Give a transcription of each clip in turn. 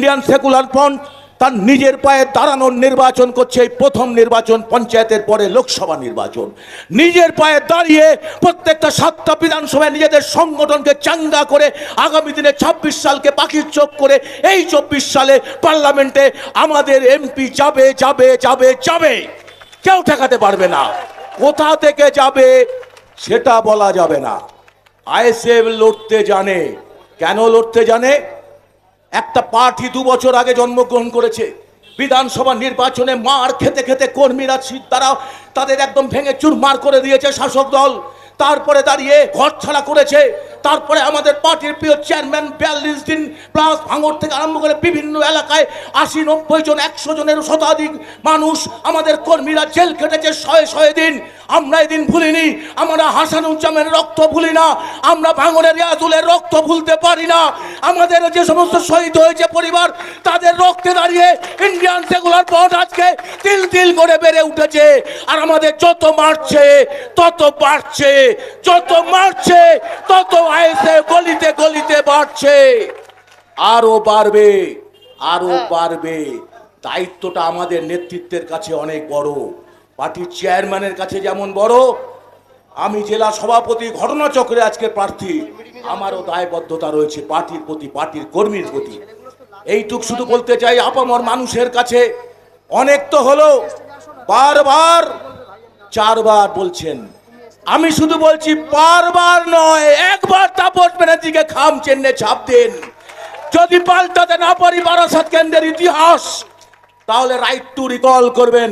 Indian secular front তার নিজের পায়ে দাঁড়ানোর নির্বাচন করছে। এই প্রথম নির্বাচন, পঞ্চায়েতের পরে লোকসভা নির্বাচন। নিজের পায়ে দাঁড়িয়ে প্রত্যেকটা 7টা বিধানসভায় নিজেদের সংগঠনকে চাঙ্গা করে আগামী দিনে 26 সালকে পাখির চোখ করে এই 24 সালে পার্লামেন্টে আমাদের এমপি যাবে যাবে যাবে যাবে, কেউ ঠেকাতে পারবে না। কোথা থেকে যাবে সেটা বলা যাবে না। আইএসএফ লড়তে জানে। কেন লড়তে জানে? একটা পার্টি 2 বছর আগে জন্মগ্রহণ করেছে। বিধানসভা নির্বাচনে মার খেতে খেতে কর্মীরা তারা তাদের একদম ভেঙে চুরমার করে দিয়েছে শাসক দল। তারপরে দাঁড়িয়ে ঘর ছাড়া করেছে। তারপরে আমাদের পার্টির প্রিয় চেয়ারম্যান 42 দিন প্লাস ভাঙড় থেকে আরম্ভ করে বিভিন্ন এলাকায় 80-90 জন 100 জনের শতাধিক মানুষ আমাদের কর্মীরা জেল কেটেছে 100 দিন। আমরা এদিন ভুলিনি। আমরা হাসানুজ্জামানের রক্ত ভুলি না। আমরা ভাঙড়ের রিয়াজুলের রক্ত ভুলতে পারি না। আমাদের যে সমস্ত শহীদ হয়েছে পরিবার, তাদের রক্তে দাঁড়িয়ে ইন্ডিয়ান সেকুলার ফ্রন্ট আজকে তিল তিল করে বেড়ে উঠেছে। আর আমাদের যত মারছে তত বাড়ছে, যত মারছে তত আইএসএফ গলিতে গলিতে বাড়ছে। আরো বাড়বে, আরো বাড়বে। দায়িত্বটা আমাদের নেতৃত্বের কাছে অনেক বড়। পার্টির চেয়ারম্যানের কাছে যেমন বড়, আমি জেলা সভাপতি ঘটনাচক্রে আজকের প্রার্থী, আমারও দায়বদ্ধতা রয়েছে পার্টির প্রতি, পার্টির কর্মীর প্রতি। এইটুক শুধু বলতে চাই, আপামর মানুষের কাছে অনেক তো হলো, বারবার 4 বার বলছেন। আমি শুধু বলছি বারবার নয়, একবার তাপস ব্যানার্জিকে খাম চেন্নে ছাপ দেন। যদি পাল্টাতে না পারি বারাসাত কেন্দ্রের ইতিহাস, তাহলে রাইট টু রিকল করবেন।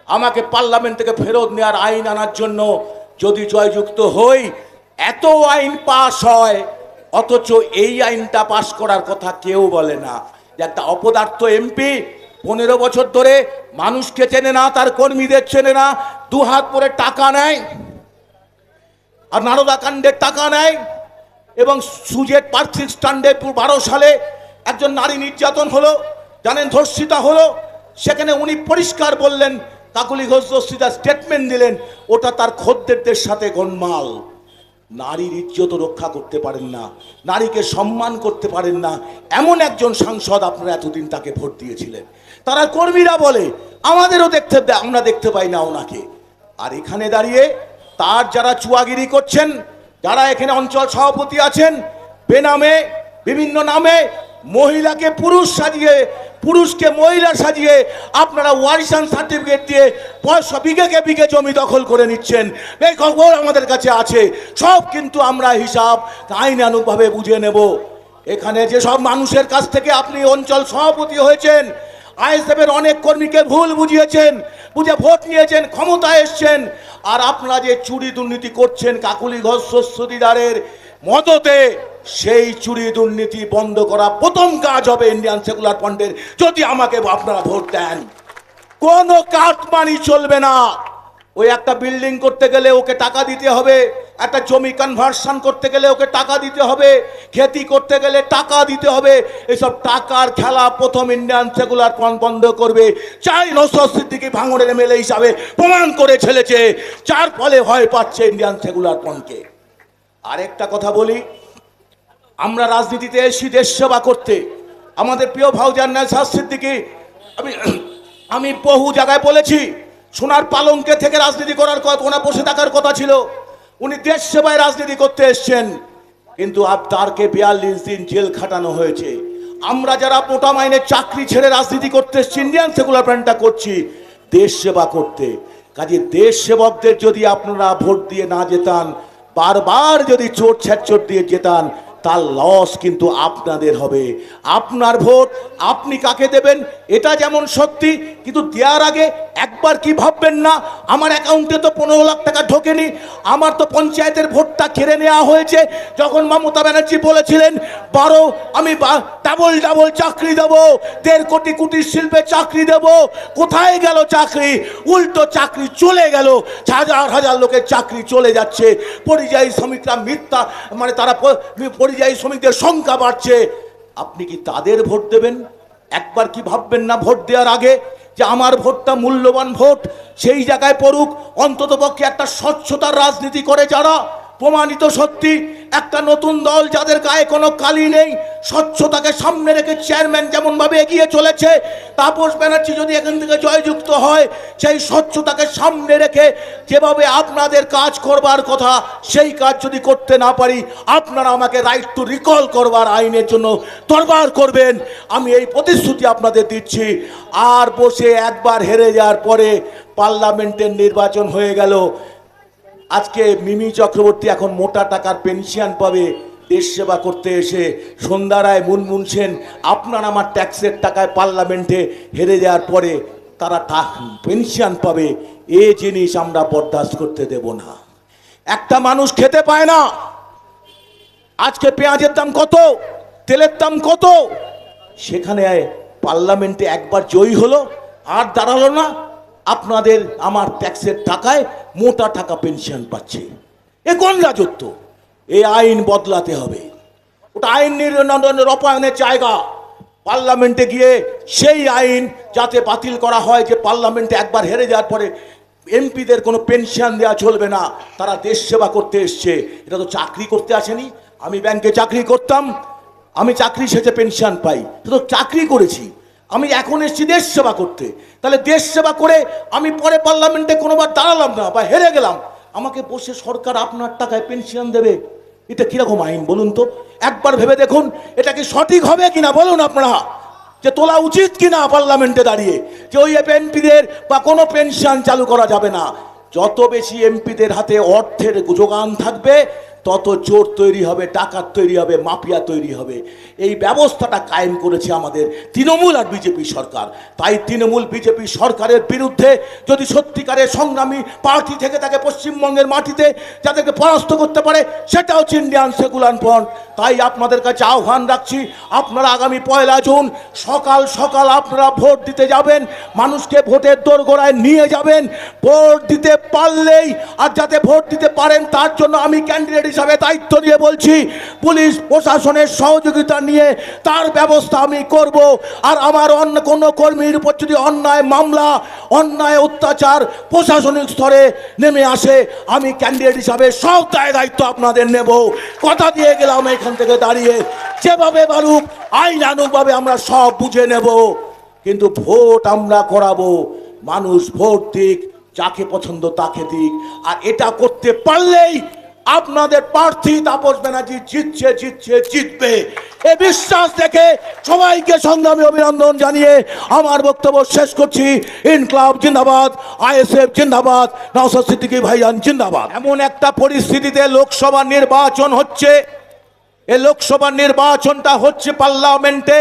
আমাকে পার্লামেন্ট থেকে ফেরত নেওয়ার আইন আনার জন্য যদি জয়যুক্ত হই, এত আইন পাশ হয়, অথচ এই আইনটা পাশ করার কথা কেউ বলে না। যে একটা অপদার্থ এমপি 15 বছর ধরে মানুষকে চেনে না, তার কর্মীদের চেনে না, 2 হাত করে টাকা নেয় আর নারদা কাণ্ডের টাকা নেয়। এবং সুজেট পার্থিব স্ট্যান্ডে 12 সালে একজন নারী নির্যাতন হলো, জানেন, ধর্ষিতা হলো। সেখানে উনি পরিষ্কার বললেন, কাকলি ঘোষ দর্শিতা স্টেটমেন্ট দিলেন, ওটা তার খদ্দেরদের সাথে গোলমাল। নারীর ইজ্জত রক্ষা করতে পারেন না, নারীকে সম্মান করতে পারেন না, এমন একজন সাংসদ আপনারা এতদিন তাকে ভোট দিয়েছিলেন। তারা কর্মীরা বলে আমাদেরও আমরা দেখতে পাই না ওনাকে। আর এখানে দাঁড়িয়ে তার যারা চুয়াগিরি করছেন, যারা এখানে অঞ্চল সভাপতি আছেন, বেনামে বিভিন্ন নামে মহিলাকে পুরুষ সাজিয়ে, পুরুষকে মহিলা সাজিয়ে আপনারা ওয়ারিশান সার্টিফিকেট দিয়ে পয়সা বিঘে বিঘে জমি দখল করে নিচ্ছেন। এই খবর আমাদের কাছে আছে সব, কিন্তু আমরা হিসাব আইনানুগভাবে বুঝে নেব। এখানে যেসব মানুষের কাছ থেকে আপনি অঞ্চল সভাপতি হয়েছেন, আইএসএফের অনেক কর্মীকে ভুল বুঝিয়েছেন, বুঝে ভোট নিয়েছেন, ক্ষমতায় এসছেন। আর আপনারা যে চুরি দুর্নীতি করছেন কাকুলি ঘোষ শস্যদিদারের মদতে, সেই চুরি দুর্নীতি বন্ধ করা প্রথম কাজ হবে ইন্ডিয়ান সেকুলার ফ্রন্টের, যদি আমাকে আপনারা ভোট দেন। কোনো কাটমানি চলবে না। ওই একটা বিল্ডিং করতে গেলে ওকে টাকা দিতে হবে, একটা জমি কনভার্সন করতে গেলে ওকে টাকা দিতে হবে, খেতি করতে গেলে টাকা দিতে হবে। এসব টাকার খেলা প্রথম ইন্ডিয়ান সেকুলার ফ্রন্ট বন্ধ করবে। চাই নওশাদ সিদ্দিকী ভাঙড়ের এমএলএ হিসাবে প্রমাণ করে ছেলেছে, যার ফলে ভয় পাচ্ছে ইন্ডিয়ান সেকুলার ফ্রন্টকে। আরেকটা কথা বলি, আমরা রাজনীতিতে এসেছি দেশ সেবা করতে। আমাদের প্রিয় ভাউজান নওশাদ সিদ্দিকী, আমি বহু জায়গায় বলেছি, সোনার পালঙ্কে থেকে রাজনীতি করার কথা, ওনার বসে থাকার কথা ছিল। উনি দেশ সেবায় রাজনীতি করতে এসছেন, কিন্তু তারকে 42 দিন জেল খাটানো হয়েছে। আমরা যারা মোটা মাইনে চাকরি ছেড়ে রাজনীতি করতে এসছি, ইন্ডিয়ান সেকুলার ফ্রন্টটা করছি দেশ সেবা করতে। কাজে দেশ সেবকদের যদি আপনারা ভোট দিয়ে না জেতান, বারবার যদি চোট ছ্যাচোট দিয়ে জেতান, তার লস কিন্তু আপনাদের হবে। আপনার ভোট আপনি কাকে দেবেন এটা যেমন সত্যি, কিন্তু দেওয়ার আগে একবার কি ভাববেন না, আমার অ্যাকাউন্টে তো 15 লাখ টাকা ঢোকেনি, আমার তো পঞ্চায়েতের ভোটটা কেড়ে নেওয়া হয়েছে। যখন মমতা ব্যানার্জি বলেছিলেন আমি ডাবল চাকরি দেবো, 1.5 কোটি কুটির শিল্পে চাকরি দেব, কোথায় গেল চাকরি? উল্টো চাকরি চলে গেল, হাজার হাজার লোকের চাকরি চলে যাচ্ছে। পরিযায়ী শ্রমিকরা মিথ্যা, মানে তারা পরিযায়ী শ্রমিকদের সংখ্যা বাড়ছে। আপনি কি তাদের ভোট দেবেন? একবার কি ভাববেন না ভোট দেওয়ার আগে যে আমার ভোটটা মূল্যবান ভোট সেই জায়গায় পড়ুক? অন্তত পক্ষে একটা স্বচ্ছতার রাজনীতি করে যারা, প্রমাণিত সত্যি একটা নতুন দল যাদের গায়ে কোনো কালি নেই, স্বচ্ছতাকে সামনে রেখে চেয়ারম্যান যেমনভাবে এগিয়ে চলেছে, তাপস ব্যানার্জি যদি এখান থেকে জয়যুক্ত হয়, সেই স্বচ্ছতাকে সামনে রেখে যেভাবে আপনাদের কাজ করবার কথা সেই কাজ যদি করতে না পারি, আপনারা আমাকে রাইট টু রিকল করবার আইনের জন্য দরবার করবেন। আমি এই প্রতিশ্রুতি আপনাদের দিচ্ছি। আর বসে একবার হেরে যাওয়ার পরে পার্লামেন্টের নির্বাচন হয়ে গেল, আজকে মিমি চক্রবর্তী এখন মোটা টাকার পেনশন পাবে দেশ সেবা করতে এসে, সন্ধ্যা রায়, মুনমুন সেন, আপনার আমার ট্যাক্সের টাকায় পার্লামেন্টে হেরে যাওয়ার পরে তারা পেনশন পাবে, এ জিনিস আমরা বরদাস্ত করতে দেব না। একটা মানুষ খেতে পায় না, আজকে পেঁয়াজের দাম কত, তেলের দাম কত, সেখানে পার্লামেন্টে একবার জয়ী হলো আর দাঁড়ালো না, আপনাদের আমার ট্যাক্সের টাকায় মোটা টাকা পেনশন পাচ্ছে। এ কোন রাজত্ব? এই আইন বদলাতে হবে। ওটা আইন রূপায়ণের জায়গা, পার্লামেন্টে গিয়ে সেই আইন যাতে বাতিল করা হয় যে পার্লামেন্টে একবার হেরে যাওয়ার পরে এমপিদের কোনো পেনশন দেওয়া চলবে না, তারা দেশ সেবা করতে এসছে। এটা তো চাকরি করতে আসেনি। আমি ব্যাংকে চাকরি করতাম, আমি চাকরি শেষে পেনশন পাই, এটা তো চাকরি করেছি। আমি এখন এসেছি দেশ সেবা করতে, তাহলে দেশ সেবা করে আমি পরে পার্লামেন্টে কোনোবার দাঁড়ালাম না বা হেরে গেলাম, আমাকে বসে সরকার আপনার টাকায় পেনশন দেবে? এটা কিরকম আইন বলুন তো? একবার ভেবে দেখুন এটা কি সঠিক হবে কিনা, বলুন আপনারা, যে তোলা উচিত কিনা পার্লামেন্টে দাঁড়িয়ে যে ওই এমপিদের বা কোনো পেনশন চালু করা যাবে না। যত বেশি এমপিদের হাতে অর্থের যোগান থাকবে তত চোর তৈরি হবে, ডাকাত তৈরি হবে, মাফিয়া তৈরি হবে। এই ব্যবস্থাটা কায়েম করেছে আমাদের তৃণমূল আর বিজেপি সরকার। তাই তৃণমূল বিজেপি সরকারের বিরুদ্ধে যদি সত্যিকারের সংগ্রামী পার্টি থেকে তাকে পশ্চিমবঙ্গের মাটিতে যাদেরকে পরাস্ত করতে পারে, সেটা হচ্ছে ইন্ডিয়ান সেকুলার ফ্রন্ট। তাই আপনাদের কাছে আহ্বান রাখছি, আপনারা আগামী 1 জুন সকাল সকাল আপনারা ভোট দিতে যাবেন, মানুষকে ভোটের দোরগোড়ায় নিয়ে যাবেন। ভোট দিতে পারলেই, আর যাতে ভোট দিতে পারেন তার জন্য আমি ক্যান্ডিডেট হিসাবে দায়িত্ব নিয়ে বলছি, পুলিশ প্রশাসনের সহযোগিতা নিয়ে তার ব্যবস্থা আমি করব। আর আমার অন্য কোনো কর্মীর উপর যদি অন্যায় মামলা, অন্যায় অত্যাচার প্রশাসনিক স্তরে নেমে আসে, আমি ক্যান্ডিডেট হিসাবে সব দায়িত্ব আপনাদের নেব। কথা দিয়ে গেলাম এখান থেকে দাঁড়িয়ে, যেভাবে বারুক আইনানুগভাবে আমরা সব বুঝে নেব, কিন্তু ভোট আমরা করাবো। মানুষ ভোট দিক, যাকে পছন্দ তাকে দিক। আর এটা করতে পারলেই আপনাদের প্রার্থী তাপস ব্যানার্জি জিতবে। এই বিশ্বাস দেখে সবাইকে সংগ্রামী অভিনন্দন জানিয়ে আমার বক্তব্য শেষ করছি। ইনকলাব জিন্দাবাদ, আইএসএফ জিন্দাবাদ, নওশাদ সিদ্দিকী ভাইজান জিন্দাবাদ। এমন একটা পরিস্থিতিতে লোকসভা নির্বাচন হচ্ছে, এই লোকসভা নির্বাচনটা হচ্ছে পার্লামেন্টে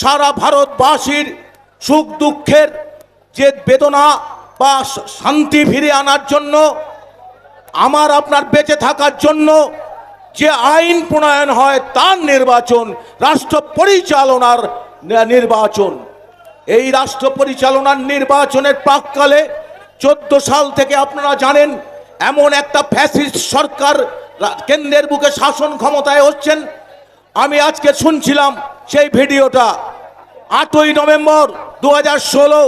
সারা ভারতবাসীর সুখ দুঃখের যে বেদনা বা শান্তি ফিরে আনার জন্য, আমার আপনার বেঁচে থাকার জন্য যে আইন প্রণয়ন হয় তার নির্বাচন, রাষ্ট্র পরিচালনার নির্বাচন। এই রাষ্ট্র পরিচালনার নির্বাচনের প্রাককালে 14 সাল থেকে আপনারা জানেন এমন একটা ফ্যাসিস্ট সরকার কেন্দ্রের বুকে শাসন ক্ষমতায় হচ্ছেন। আমি আজকে শুনছিলাম সেই ভিডিওটা, 8ই নভেম্বর 2016,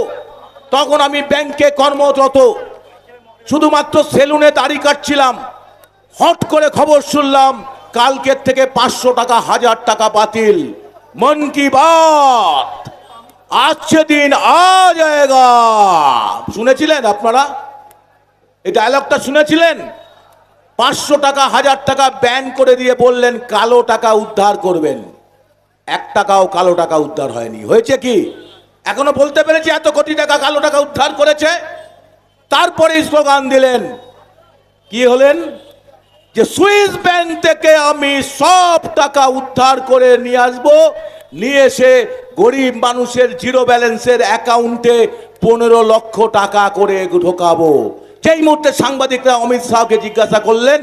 তখন আমি ব্যাংকে কর্মরত, শুধুমাত্র সেলুনে দাড়ি কাটছিলাম, হট করে খবর শুনলাম কালকের থেকে 500 টাকা, 1000 টাকা বাতিল। মন কি বাত, আজকে দিন আ যায়গা। শুনেছিলেন আপনারা এই ডায়লগটা? শুনেছিলেন? 500 টাকা, 1000 টাকা ব্যান করে দিয়ে বললেন কালো টাকা উদ্ধার করবেন। 1 টাকাও কালো টাকা উদ্ধার হয়নি। হয়েছে কি? এখনো বলতে পেরেছি এত কোটি টাকা কালো টাকা উদ্ধার করেছে? তারপরে স্লোগান দিলেন, কি হলেন, যে সুইস ব্যাংক থেকে আমি সব টাকা উদ্ধার করে নিয়ে আসবো, নিয়ে এসে গরিব মানুষের জিরো ব্যালেন্সের অ্যাকাউন্টে 15 লক্ষ টাকা করে ঢোকাবো। সেই মুহূর্তে সাংবাদিকরা অমিত শাহকে জিজ্ঞাসা করলেন,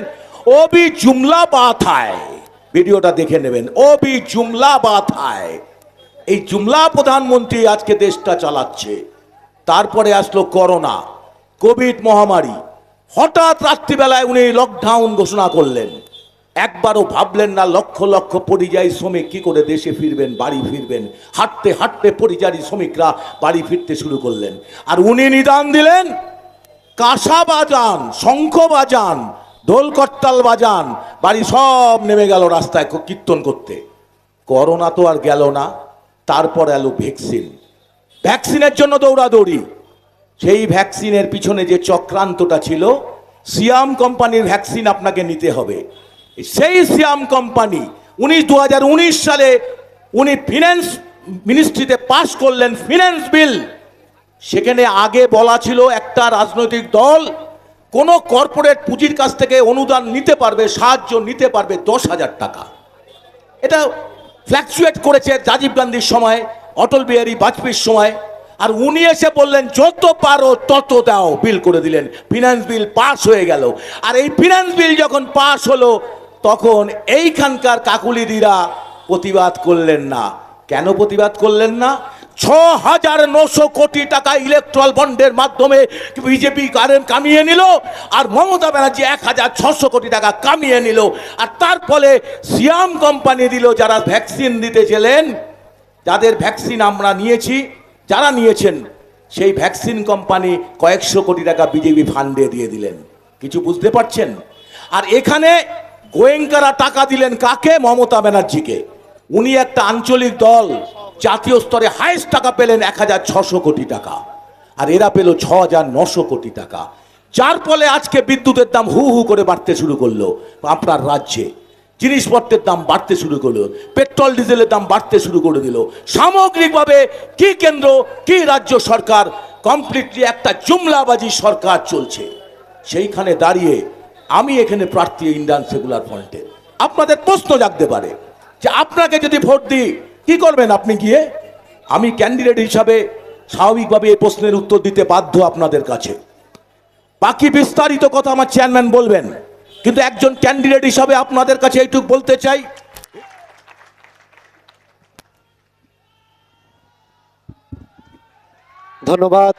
ও বি জুমলা বাত হায়, ভিডিওটা দেখে নেবেন, ও বি জুমলা বাত হায়। এই জুমলা প্রধানমন্ত্রী আজকে দেশটা চালাচ্ছে। তারপরে আসলো করোনা, কোভিড মহামারী। হঠাৎ রাত্রিবেলায় উনি লকডাউন ঘোষণা করলেন। একবারও ভাবলেন না লক্ষ লক্ষ পরিযায়ী শ্রমিক কি করে দেশে ফিরবেন, বাড়ি ফিরবেন। হাঁটতে হাঁটতে পরিযায়ী শ্রমিকরা বাড়ি ফিরতে শুরু করলেন। আর উনি নিদান দিলেন, কাঁসা বাজান, শঙ্খ বাজান, দোল করতাল বাজান, বাড়ি সব নেমে গেল রাস্তায় কীর্তন করতে। করোনা তো আর গেল না, তারপর এলো ভ্যাকসিন। ভ্যাকসিনের জন্য দৌড়াদৌড়ি। সেই ভ্যাকসিনের পিছনে যে চক্রান্তটা ছিল, সিয়াম কোম্পানির ভ্যাকসিন আপনাকে নিতে হবে। সেই সিয়াম কোম্পানি 2019 সালে উনি ফিনান্স মিনিস্ট্রিতে পাশ করলেন ফিনান্স বিল। সেখানে আগে বলা ছিল একটা রাজনৈতিক দল কোনো কর্পোরেট পুঁজির কাছ থেকে অনুদান নিতে পারবে, সাহায্য নিতে পারবে 10,000 টাকা। এটা ফ্ল্যাকচুয়েট করেছে রাজীব গান্ধীর সময়, অটল বিহারী বাজপেয়ীর সময়। আর উনি এসে বললেন যত পারো তত দাও, বিল করে দিলেন। ফিনান্স বিল পাস হয়ে গেল। আর এই ফিনান্স বিল যখন পাস হলো, তখন এইখানকার কাকুলিদিরা প্রতিবাদ করলেন না। কেন প্রতিবাদ করলেন না? 6,900 কোটি টাকা ইলেকট্রাল বন্ডের মাধ্যমে বিজেপি কামিয়ে নিল, আর মমতা ব্যানার্জি 1,600 কোটি টাকা কামিয়ে নিল। আর তার ফলে সিয়াম কোম্পানি দিল, যারা ভ্যাকসিন দিতেছিলেন, যাদের ভ্যাকসিন আমরা নিয়েছি, যারা নিয়েছেন, সেই ভ্যাকসিন কোম্পানি কয়েকশো কোটি টাকা বিজেপি ফান্ডে দিয়ে দিলেন। কিছু বুঝতে পারছেন? আর এখানে গোয়েঙ্কারা টাকা দিলেন কাকে? মমতা ব্যানার্জিকে। উনি একটা আঞ্চলিক দল, জাতীয় স্তরে হাইস্ট টাকা পেলেন 1,600 কোটি টাকা, আর এরা পেল 6,900 কোটি টাকা। যার ফলে আজকে বিদ্যুতের দাম হু হু করে বাড়তে শুরু করলো আপনার রাজ্যে, জিনিসপত্রের দাম বাড়তে শুরু করলো, পেট্রোল ডিজেলের দাম বাড়তে শুরু করে দিল। সামগ্রিকভাবে কি কেন্দ্র কি রাজ্য সরকার, কমপ্লিটলি একটা জুমলাবাজি সরকার চলছে। সেইখানে দাঁড়িয়ে আমি এখানে প্রার্থী ইন্ডিয়ান সেকুলার ফ্রন্টে। আপনাদের প্রশ্ন জাগতে পারে যে আপনাকে যদি ভোট দিই কি করবেন আপনি গিয়ে? আমি ক্যান্ডিডেট হিসাবে স্বাভাবিকভাবে এই প্রশ্নের উত্তর দিতে বাধ্য আপনাদের কাছে। বাকি বিস্তারিত কথা আমার চেয়ারম্যান বলবেন, কিন্তু একজন ক্যান্ডিডেট হিসাবে আপনাদের কাছে এইটুকু বলতে চাই, ধন্যবাদ।